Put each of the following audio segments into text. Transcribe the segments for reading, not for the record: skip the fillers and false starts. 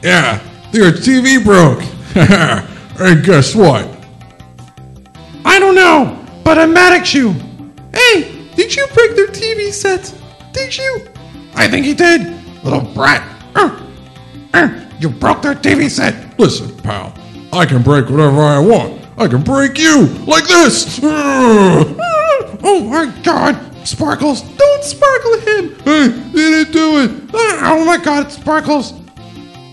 Yeah, your TV broke. And guess what? I don't know, but I'm mad at you. Hey, did you break their TV set? Did you? I think he did, little brat. You broke their TV set. Listen, pal, I can break whatever I want. I can break you like this. Oh my God, Sparkles, don't sparkle him. Hey, he didn't do it. Oh my God, Sparkles.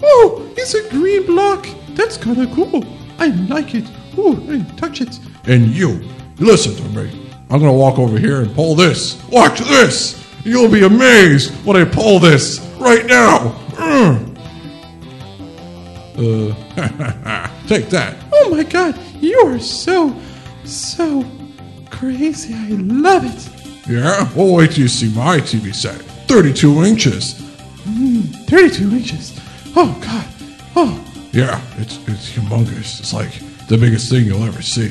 Oh, it's a green block. That's kind of cool. I like it. Oh, and touch it. And you, listen to me. I'm going to walk over here and pull this. Watch this. You'll be amazed when I pull this right now. Take that. Oh my God, you are so crazy. I love it. Yeah? Well, wait till you see my TV set. 32 inches. 32 inches. Oh God. Oh. Yeah, it's humongous. It's like the biggest thing you'll ever see.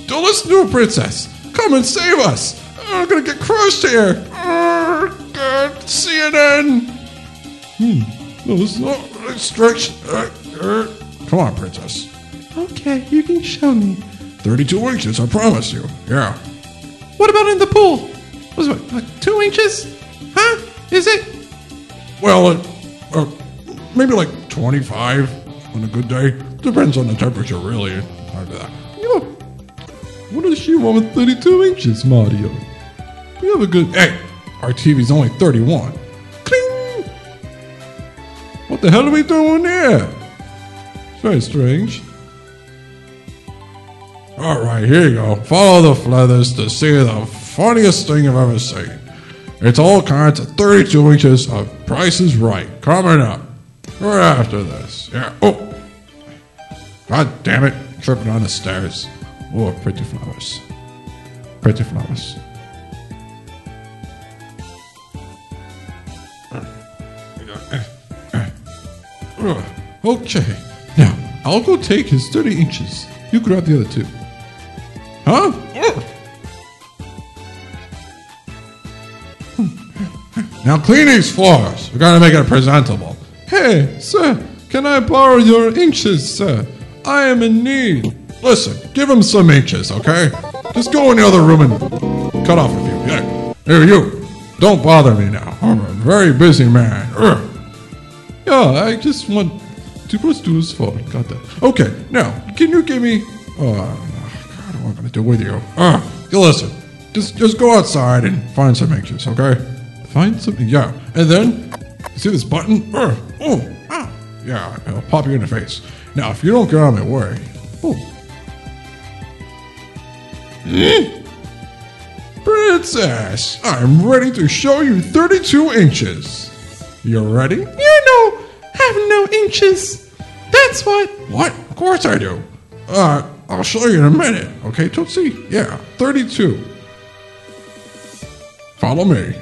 Don't listen to a princess. Come and save us. I'm gonna get crushed here. God, CNN. No, this is not stretch. Come on, princess. Okay, you can show me. 32 inches, I promise you. Yeah. What about in the pool? Was it like 2 inches? Huh? Is it? Well, maybe like 25 on a good day. Depends on the temperature, really. What does she want with 32 inches, Mario? We have a good... Hey, our TV's only 31. Cling! What the hell are we doing there? It's very strange. Alright, here you go. Follow the feathers to see the funniest thing I've ever seen. It's all kinds of 32 inches of Price is Right coming up. Right after this. Yeah. Oh! God damn it. Tripping on the stairs. Oh, pretty flowers. Pretty flowers. Okay. Now, I'll go take his 30 inches. You grab the other two. Huh? Now clean these floors. We gotta make it presentable. Hey, sir, can I borrow your inches, sir? I am in need. Listen, give him some inches, okay? Just go in the other room and cut off a few. Yeah. Here, you. Don't bother me now. I'm a very busy man. Yeah, I just want 2 plus 2 is 4. Got that. Okay, now, can you give me... Oh, God, what am I going to do with you? You listen. Just go outside and find some inches, okay? Find something? Yeah. And then, see this button? Yeah, it'll pop you in the face. Now, if you don't get out of my way... Oh. Princess, I'm ready to show you 32 inches. You ready? You know, have no inches. That's what. What? Of course I do. I'll show you in a minute. Okay, Tootsie? Yeah, 32. Follow me.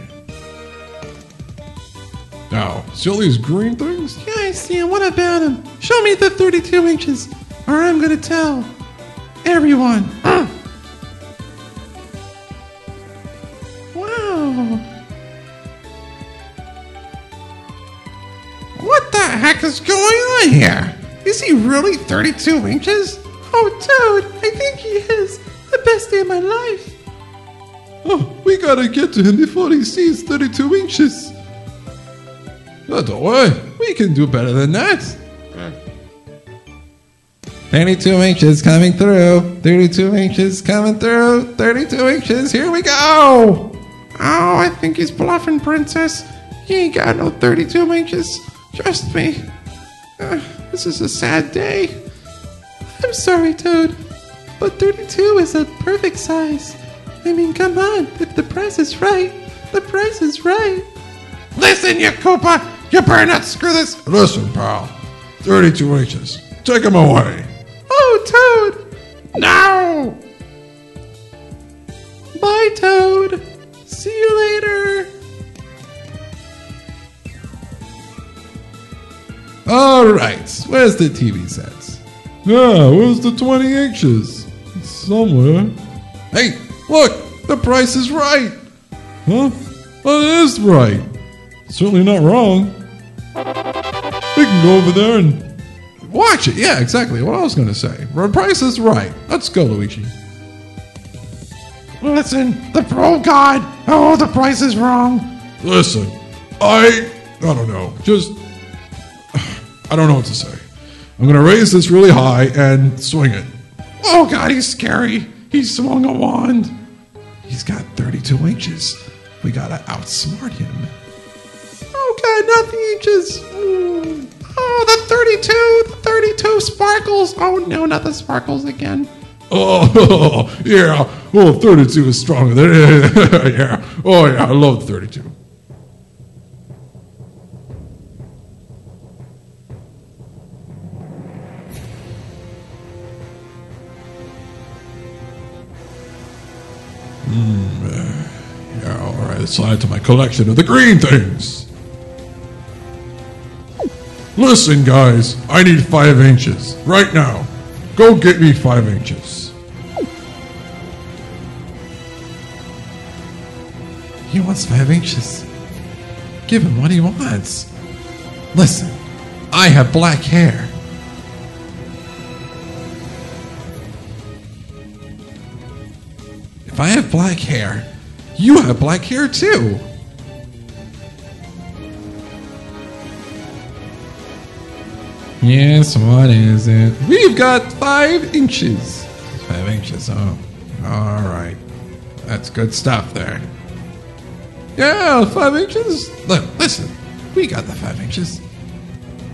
Now, see all these green things? Yeah, I see him. What about him? Show me the 32 inches, or I'm gonna tell everyone. Wow. What the heck is going on here? Is he really 32 inches? Oh, Toad, I think he is. The best day of my life. Oh, we gotta get to him before he sees 32 inches. Oh, don't worry. We can do better than that. 32 inches coming through. 32 inches coming through. 32 inches. Here we go. Oh, I think he's bluffing, Princess. He ain't got no 32 inches. Trust me. This is a sad day. I'm sorry, Toad, but 32 is a perfect size. I mean, come on. If the price is right, the price is right. Listen, you Koopa. You better not screw this. Listen, pal. 32 inches. Take him away. Oh, Toad. No. Bye, Toad. See you later. Alright, where's the TV sets? Yeah, where's the 20 inches? It's somewhere. Hey, look! The price is right! Huh? Oh, it is right. certainly not wrong. We can go over there and watch it. Yeah, exactly what I was going to say. The price is right. Let's go, Luigi. Listen, oh God, oh, the price is wrong. Listen, I don't know. I don't know what to say. I'm going to raise this really high and swing it. Oh God, he's scary. He swung a wand. He's got 32 inches. We gotta outsmart him. Oh God, not the inches. Oh, the 32 sparkles. Oh no, not the sparkles again. Oh, yeah. Oh, 32 is stronger than yeah. Oh, yeah, I love 32. Yeah, all right, let's add to my collection of the green things. Listen, guys, I need 5 inches right now. Go get me 5 inches. He wants 5 inches. Give him what he wants. Listen, I have black hair. If I have black hair, you have black hair too. Yes, what is it? We've got 5 inches. 5 inches, oh. All right. That's good stuff there. Yeah, 5 inches. Look, listen, we got the 5 inches.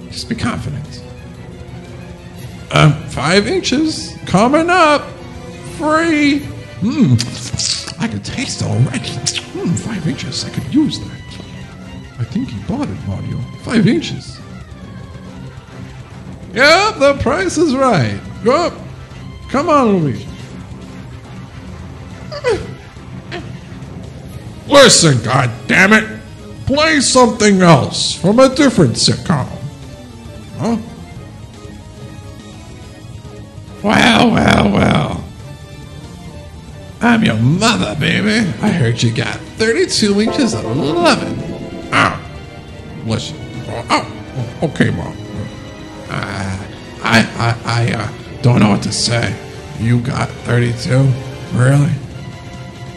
Just be confident. 5 inches coming up. Free. I can taste it already. 5 inches, I could use that. I think he bought it, Mario. 5 inches. Yep, the price is right. Go up. Come on, Luigi. Listen, goddammit. Play something else from a different sitcom. Huh? Well. I'm your mother, baby. I heard you got 32 inches of loving. Listen. Okay, Mom. I don't know what to say. You got 32? Really?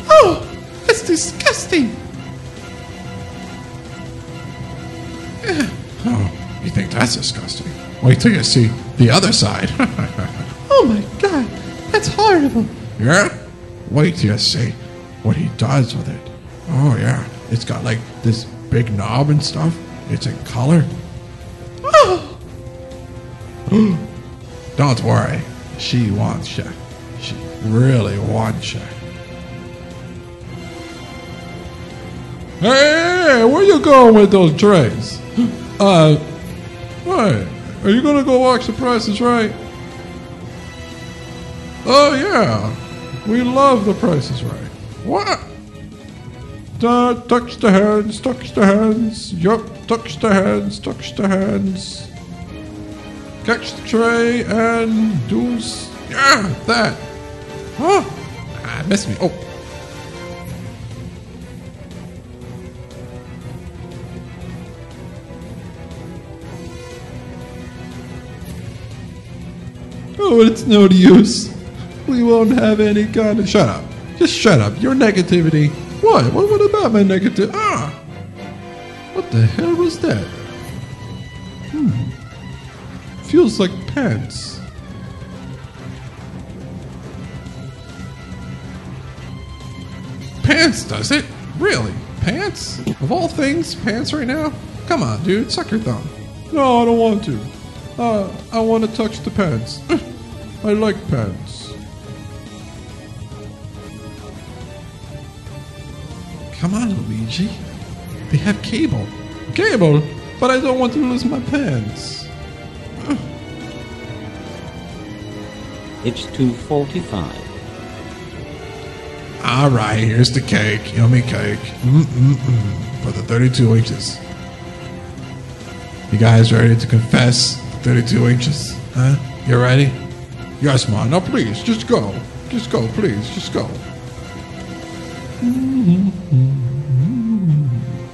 Oh, that's disgusting. Oh, you think that's disgusting? Wait till you see the other side. Oh my God, that's horrible. Yeah? Wait till you see what he does with it. Oh yeah, it's got like this big knob and stuff. It's in color. Oh. Don't worry, she wants you. She really wants you. Hey, where you going with those trays? What? Are you gonna go watch The Price is Right? Oh yeah, we love The Price is Right. What? Touch the hands, touch the hands. Yup, touch the hands, touch the hands. Catch the tray and do that. Huh? Missed me. Oh. Oh, it's no use. We won't have any kind of... Shut up. Just shut up. Your negativity. What? What about my negative... What the hell was that? Feels like pants. Pants, does it? Really? Pants? Of all things, pants right now? Come on, dude. Suck your thumb. No, I don't want to. I want to touch the pants. I like pants. Come on, Luigi. They have cable. Cable? But I don't want to lose my pants. It's 2:45. All right, here's the cake. Yummy cake. For the 32 inches. You guys ready to confess 32 inches? Huh? You ready? Yes, man. Now, please, just go. Just go, please. Just go.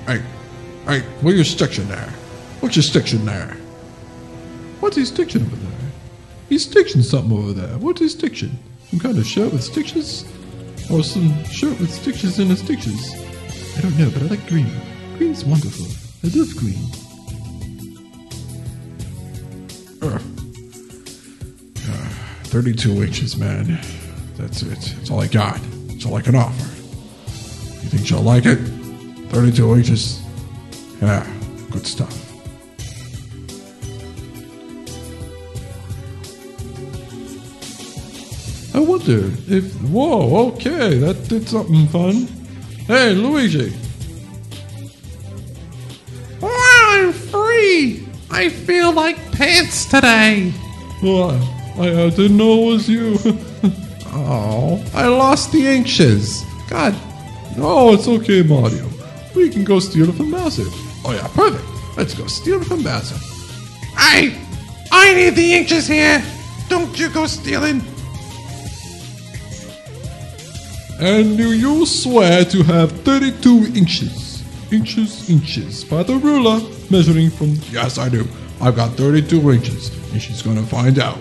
Hey, Hey, what are you stitching there? What you stitching there? What's he stitching over there? He's stitching something over there. What's he stitching? Some kind of shirt with stitches? Or some shirt with stitches in the stitches? I don't know, but I like green. Green's wonderful. I love green. 32 inches, man. That's it. That's all I got. That's all I can offer. You think she'll like it? 32 inches. Yeah, good stuff. I wonder if... Whoa, okay, that did something fun. Hey, Luigi. I'm free. I feel like pants today. What? I didn't know it was you. Oh, I lost the inches. God. Oh, it's okay, Mario. We can go steal it from Bowser. Oh yeah, perfect. Let's go steal it from Bowser. I need the inches here. Don't you go stealing. And do you swear to have 32 inches? Inches, by the ruler, measuring from... Yes, I do. I've got 32 inches, and she's gonna find out.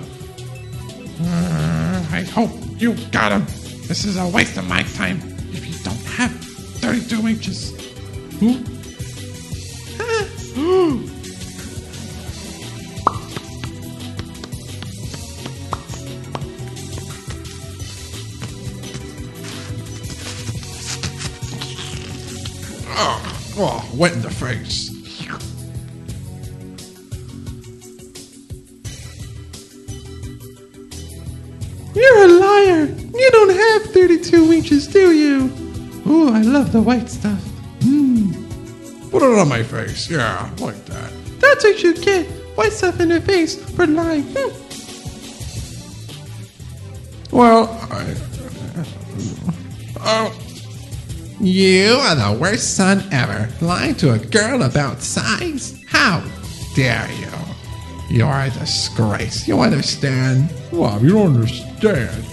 I hope you got him. This is a waste of my time if you don't have 32 inches. Who? Oh, wet in the face. You're a liar. You don't have 32 inches, do you? Ooh, I love the white stuff. Put it on my face. Yeah, like that. That's what you get. White stuff in the face for lying. Well, You are the worst son ever. Lying to a girl about size? How dare you? You are a disgrace. You understand? Wow, you don't understand.